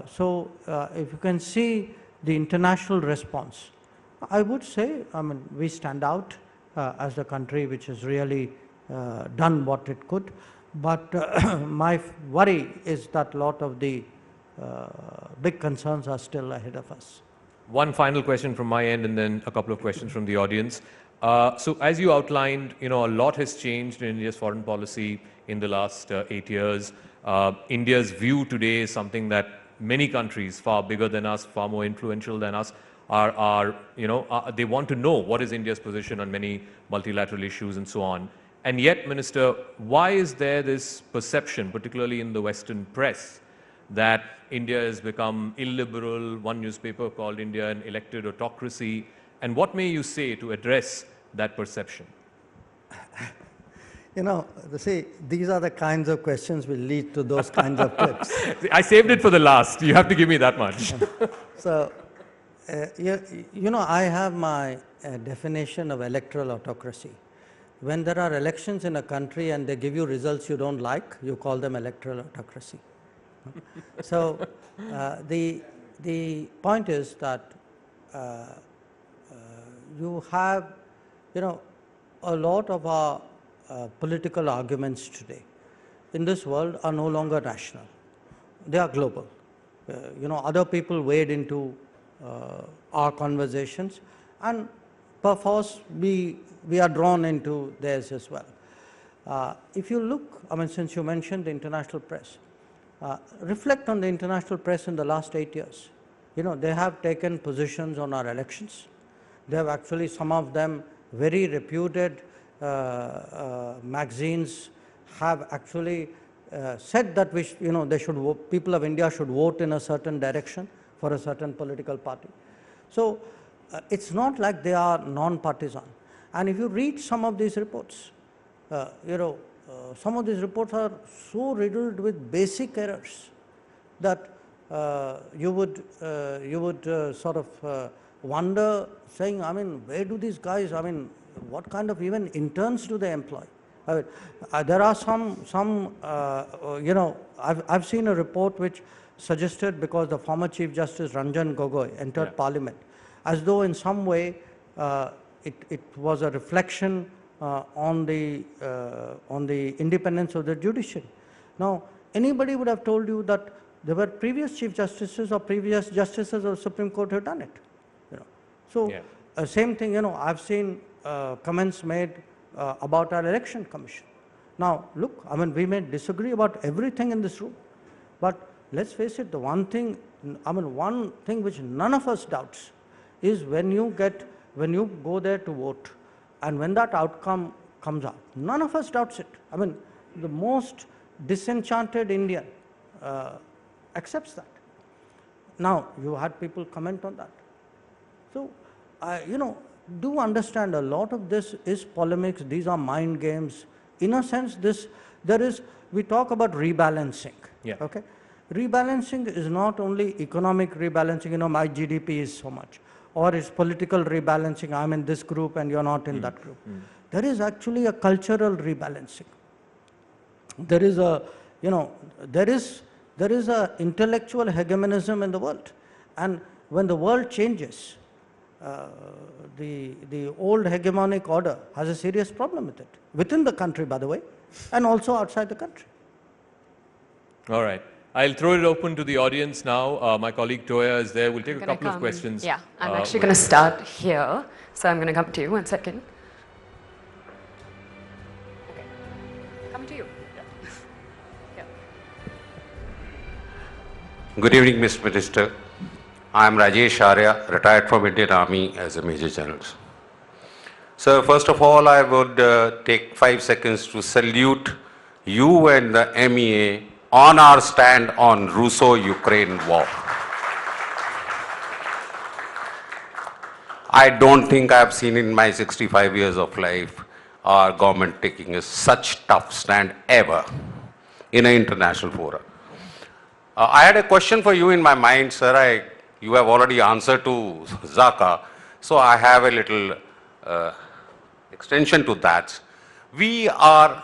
So if you can see the international response, I would say, we stand out as the country which has really done what it could. But my worry is that a lot of the big concerns are still ahead of us. One final question from my end, and then a couple of questions from the audience. So as you outlined, a lot has changed in India's foreign policy in the last 8 years. India's view today is something that many countries far bigger than us, far more influential than us, they want to know what is India's position on many multilateral issues and so on. And yet, Minister, why is there this perception, particularly in the Western press, that India has become illiberal? One newspaper called India an elected autocracy. And what may you say to address that perception? You know, see, these are the kinds of questions which lead to those kinds of clips. I saved it for the last. You have to give me that much. So, you know, I have my definition of electoral autocracy. When there are elections in a country and they give you results you don't like, you call them electoral autocracy. So, the point is that you have, you know, a lot of our political arguments today in this world are no longer national. They are global. You know, other people wade into our conversations, and perforce we are drawn into theirs as well. If you look, I mean, since you mentioned the international press, reflect on the international press in the last 8 years. You know, they have taken positions on our elections. They have actually, some of them, very reputed magazines have actually said that you know, they should vote, people of India should vote in a certain direction for a certain political party. So it's not like they are non-partisan. And if you read some of these reports, you know, some of these reports are so riddled with basic errors that you would sort of wonder, saying, I mean, where do these guys, I mean, what kind of even interns do they employ? I mean, there are some you know, I've seen a report which suggested, because the former Chief Justice Ranjan Gogoi entered Parliament, as though in some way it was a reflection on the independence of the judiciary. Now, anybody would have told you that there were previous Chief Justices or previous Justices of the Supreme Court who have done it. You know. So, same thing, you know, I've seen comments made about our election commission. Now, look, I mean, we may disagree about everything in this room, but let's face it, the one thing, I mean, one thing which none of us doubts is when you go there to vote, and when that outcome comes out, none of us doubts it. I mean, the most disenchanted Indian accepts that. Now, you had people comment on that. So, you know, do understand a lot of this is polemics, these are mind games. In a sense, we talk about rebalancing. Okay? Rebalancing is not only economic rebalancing, you know, my GDP is so much, or it's political rebalancing, I'm in this group and you're not in that group. There is actually a cultural rebalancing. There is a, you know, there is a intellectual hegemonism in the world. And when the world changes, the old hegemonic order has a serious problem with it, within the country, by the way, and also outside the country. All right. I'll throw it open to the audience now. My colleague Toya is there. We'll take a couple of questions. Yeah, I'm actually going to start here. So I'm going to come to you. 1 second. Okay. Come to you. Yeah. Good evening, Mr. Minister. I am Rajesh Arya, retired from Indian Army as a Major General. So first of all, I would take 5 seconds to salute you and the MEA on our stand on Russo-Ukraine war. I don't think I've seen in my 65 years of life our government taking a such tough stand ever in an international forum. I had a question for you in my mind, sir. You have already answered to Zaka, so I have a little extension to that. We are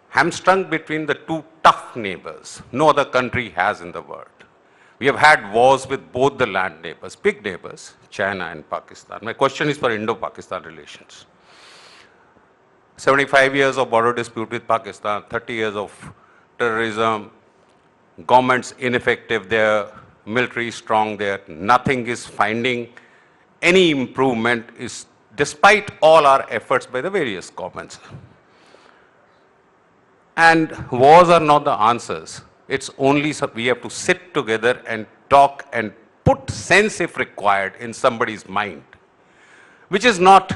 hamstrung between the two tough neighbors no other country has in the world. We have had wars with both the land neighbors, big neighbors, China and Pakistan. My question is for Indo-Pakistan relations. 75 years of border dispute with Pakistan, 30 years of terrorism, governments ineffective there, military strong there, nothing is finding any improvement is despite all our efforts by the various governments. And wars are not the answers. It's only we have to sit together and talk and put sense if required in somebody's mind, which is not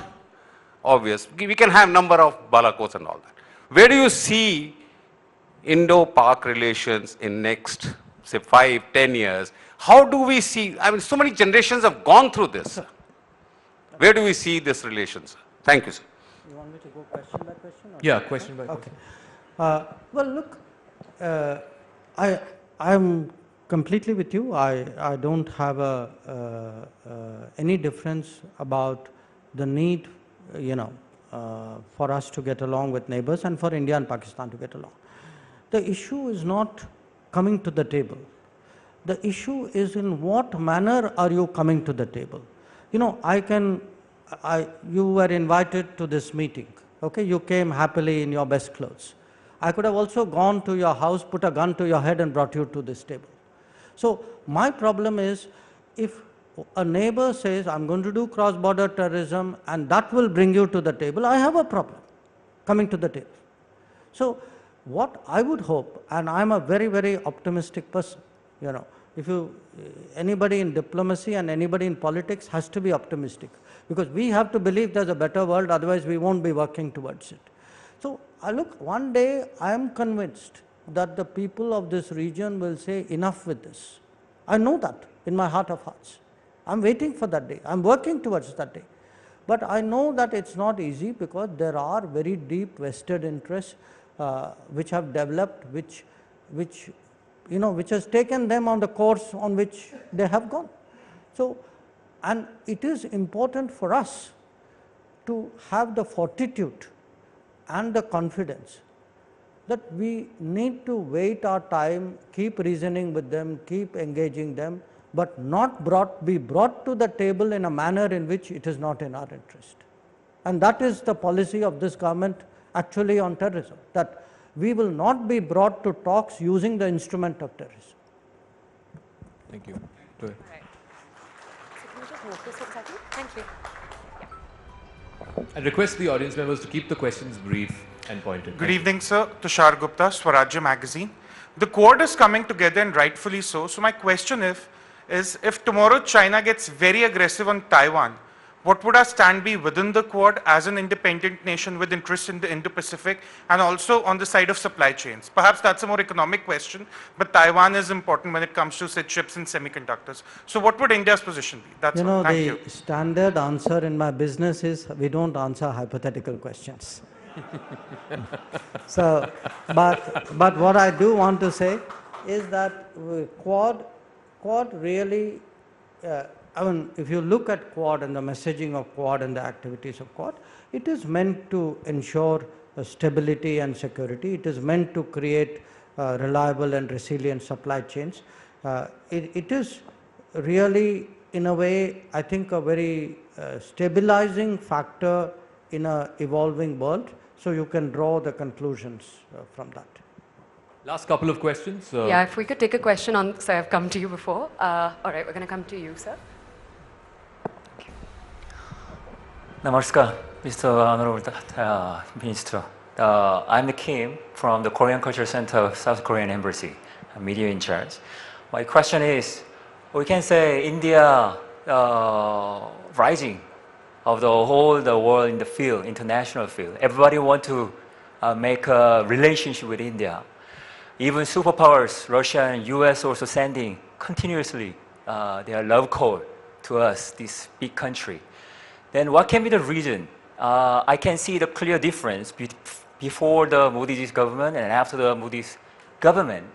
obvious. We can have number of balakos and all that. Where do you see Indo-Pak relations in next, say, 5, 10 years? How do we see, I mean, so many generations have gone through this. Where do we see this relations? Thank you, sir. You want me to go question by question? Or Yeah, question by okay. question. Well, look, I'm completely with you. I don't have any difference about the need, for us to get along with neighbors and for India and Pakistan to get along. The issue is not coming to the table. The issue is in what manner are you coming to the table? You know, you were invited to this meeting, okay? You came happily in your best clothes. I could have also gone to your house, put a gun to your head and brought you to this table. So my problem is, if a neighbor says, I'm going to do cross-border terrorism and that will bring you to the table, I have a problem coming to the table. So what I would hope, and I'm a very, very optimistic person, if anybody in diplomacy and anybody in politics has to be optimistic, because we have to believe there's a better world, otherwise we won't be working towards it. So look, one day I am convinced that the people of this region will say enough with this. I know that in my heart of hearts. I'm waiting for that day. I'm working towards that day. But I know that it's not easy, because there are very deep vested interests which have developed, which has taken them on the course on which they have gone. So, and it is important for us to have the fortitude and the confidence that we need to wait our time, keep reasoning with them, keep engaging them, but not be brought to the table in a manner in which it is not in our interest. And that is the policy of this government actually on terrorism, that we will not be brought to talks using the instrument of terrorism. Thank you. Go ahead. All right. So can we just move this a second? Thank you. I request the audience members to keep the questions brief and pointed. Good evening, sir. Tushar Gupta, Swarajya Magazine. The Quad is coming together, and rightfully so. So my question is if tomorrow China gets very aggressive on Taiwan, what would our stand be within the Quad as an independent nation with interest in the Indo-Pacific and also on the side of supply chains? Perhaps that's a more economic question, but Taiwan is important when it comes to, say, chips and semiconductors. So what would India's position be? That's all. Thank you. The standard answer in my business is we don't answer hypothetical questions. So, but what I do want to say is that Quad really, I mean, if you look at Quad and the messaging of Quad and the activities of Quad, it is meant to ensure stability and security. It is meant to create reliable and resilient supply chains. It is really, in a way, I think a very stabilizing factor in an evolving world. So you can draw the conclusions from that. Last couple of questions. Yeah, if we could take a question on, so I've come to you before. All right, we're going to come to you, sir. Namaskar, Mr. Honorable Minister. I'm Kim from the Korean Culture Center of South Korean Embassy, media in charge. My question is, we can say India rising of the whole world in the field, international field. Everybody want to make a relationship with India. Even superpowers, Russia and US also sending continuously their love call to us, this big country. Then what can be the reason? I can see the clear difference before the Modi's government and after the Modi's government.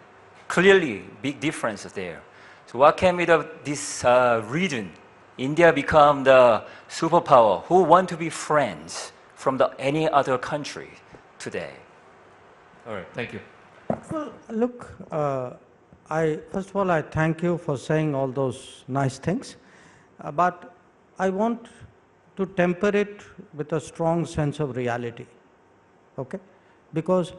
Clearly, big differences there. So what can be this reason? India become the superpower who want to be friends from any other country today. All right, thank you. Well, look, first of all, I thank you for saying all those nice things, but I want to temper it with a strong sense of reality, okay? Because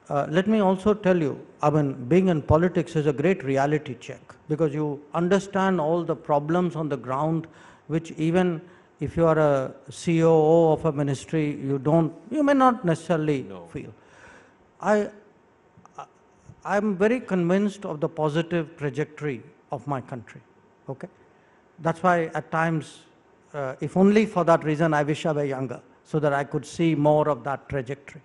let me also tell you, I mean, being in politics is a great reality check, because you understand all the problems on the ground, which even if you are a COO of a ministry, you may not necessarily feel. I'm very convinced of the positive trajectory of my country, okay? That's why at times, if only for that reason, I wish I were younger, so that I could see more of that trajectory.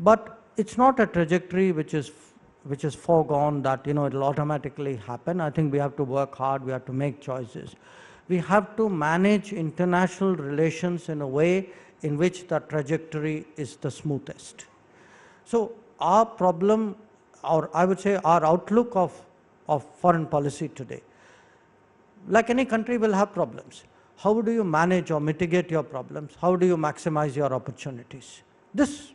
But it's not a trajectory which is foregone, that it'll automatically happen. I think we have to work hard, we have to make choices. we have to manage international relations in a way in which the trajectory is the smoothest. So our problem, or I would say our outlook of foreign policy today, like any country will have problems. How do you manage or mitigate your problems? How do you maximize your opportunities? This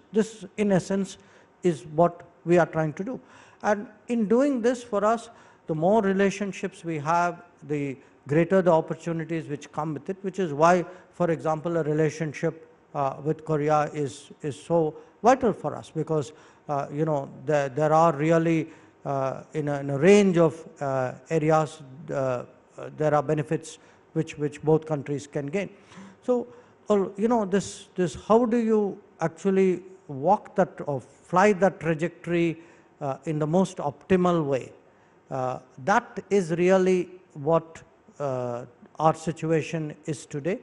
in essence is what we are trying to do. And in doing this, for us, the more relationships we have, the greater the opportunities which come with it, which is why, for example, a relationship with Korea is so vital for us, because you know, there are really in a range of areas there are benefits which both countries can gain. So you know, this how do you actually walk that or fly that trajectory in the most optimal way? That is really what our situation is today.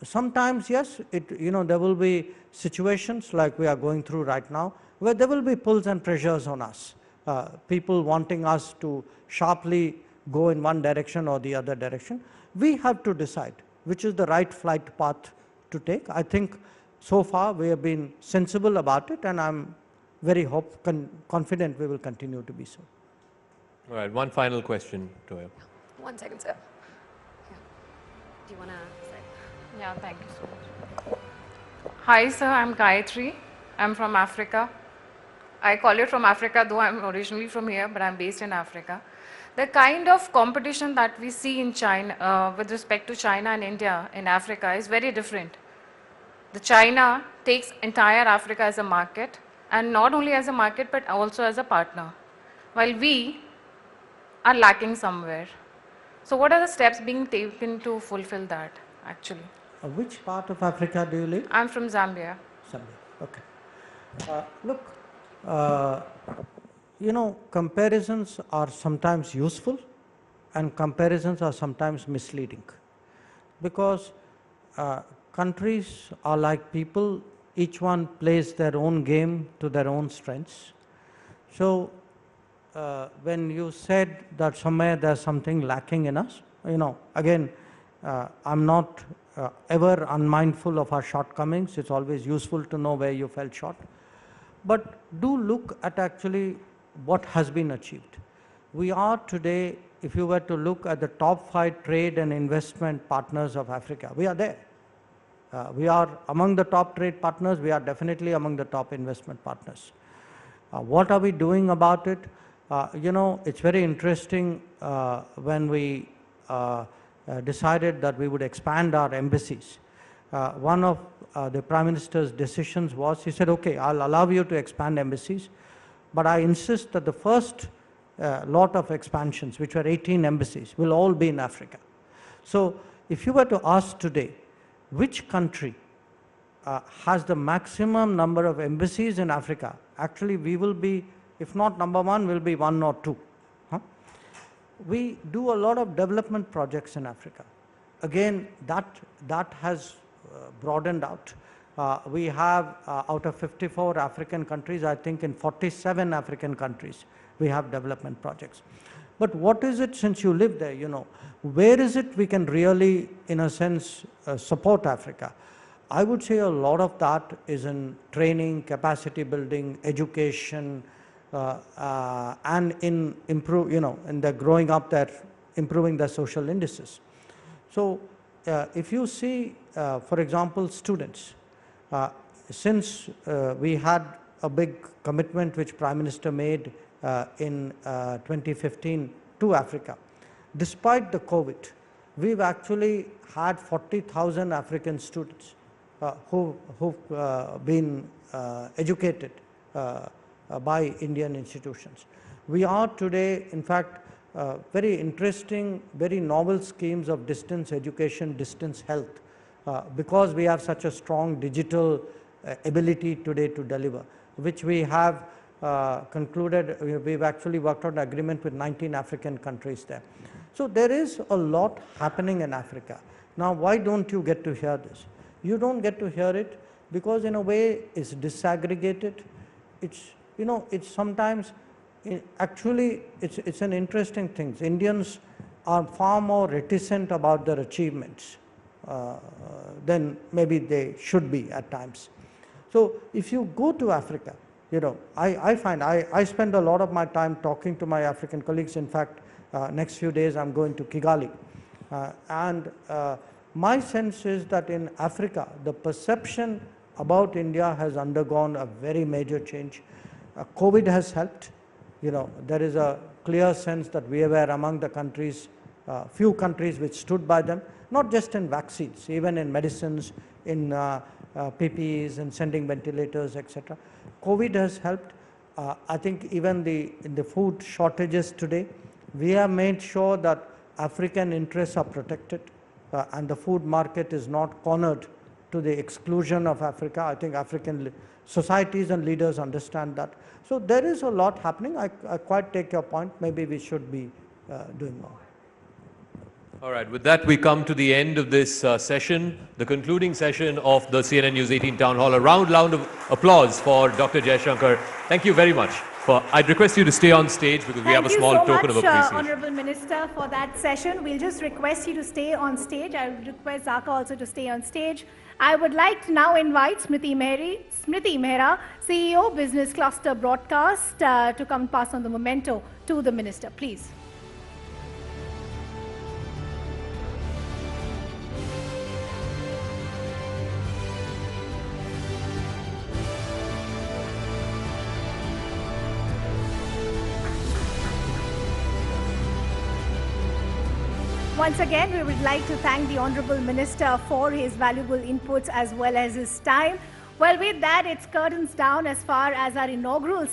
Sometimes, yes, you know, there will be situations like we are going through right now, where there will be pulls and pressures on us. People wanting us to sharply go in one direction or the other direction. We have to decide which is the right flight path to take. I think so far we have been sensible about it, and I'm very confident we will continue to be so. All right, one final question to him. 1 second, sir. Yeah. Do you want to say? Yeah, thank you so much. Hi, sir, I'm Gayatri. I'm from Africa. I call it from Africa, though I'm originally from here, but I'm based in Africa. The kind of competition that we see in China, with respect to China and India in Africa, is very different. The China takes entire Africa as a market, and not only as a market, but also as a partner, while we are lacking somewhere. So what are the steps being taken to fulfill that, actually? Which part of Africa do you live? I'm from Zambia. Zambia, okay. Look, you know, comparisons are sometimes useful and comparisons are sometimes misleading, because countries are like people, each one plays their own game to their own strengths. So when you said that somewhere there's something lacking in us, you know, again, I'm not ever unmindful of our shortcomings. It's always useful to know where you fell short. But do look at actually what has been achieved. We are today, if you were to look at the top 5 trade and investment partners of Africa, we are there. We are among the top trade partners. We are definitely among the top investment partners. What are we doing about it? You know, it's very interesting when we decided that we would expand our embassies. One of the Prime Minister's decisions was, he said, okay, I'll allow you to expand embassies, but I insist that the first lot of expansions, which were 18 embassies, will all be in Africa. So if you were to ask today, which country has the maximum number of embassies in Africa, actually we will be, if not number 1, we'll be 1 or 2. We do a lot of development projects in Africa. Again, that has broadened out. We have out of 54 African countries, I think in 47 African countries, we have development projects. But what is it, since you live there, you know, where is it we can really, in a sense, support Africa? I would say a lot of that is in training, capacity building, education, and in in the growing up there, improving their social indices. So if you see, for example, students, since we had a big commitment which Prime Minister made in 2015 to Africa, despite the COVID, we've actually had 40,000 African students who've been educated by Indian institutions. We are today, in fact, very interesting, very novel schemes of distance education, distance health, because we have such a strong digital ability today to deliver, which we have concluded. We've actually worked out an agreement with 19 African countries there. So there is a lot happening in Africa. Now, why don't you get to hear this? You don't get to hear it because in a way it's disaggregated. It's, you know, it's sometimes, actually it's an interesting thing. Indians are far more reticent about their achievements than maybe they should be at times. So if you go to Africa, you know, I find I spend a lot of my time talking to my African colleagues. In fact, next few days I'm going to Kigali. My sense is that in Africa, the perception about India has undergone a very major change. COVID has helped. You know, there is a clear sense that we were among the countries, few countries which stood by them, not just in vaccines, even in medicines, in PPEs, and sending ventilators, etc. COVID has helped. I think even in the food shortages today, we have made sure that African interests are protected and the food market is not cornered to the exclusion of Africa. I think African societies and leaders understand that. So there is a lot happening. I quite take your point. Maybe we should be doing more. All right, with that we come to the end of this session, the concluding session of the CNN News 18 Town Hall. A round of applause for Dr. Jaishankar. Thank you very much. I'd request you to stay on stage because we have a small token of appreciation. Thank you so much, Honourable Minister, for that session. We'll just request you to stay on stage. I would request Zaka also to stay on stage. I would like to now invite Smriti Mehra, CEO, Business Cluster Broadcast, to come pass on the memento to the Minister, please. Once again, we would like to thank the Honourable Minister for his valuable inputs as well as his time. Well, with that, it's curtains down as far as our inaugural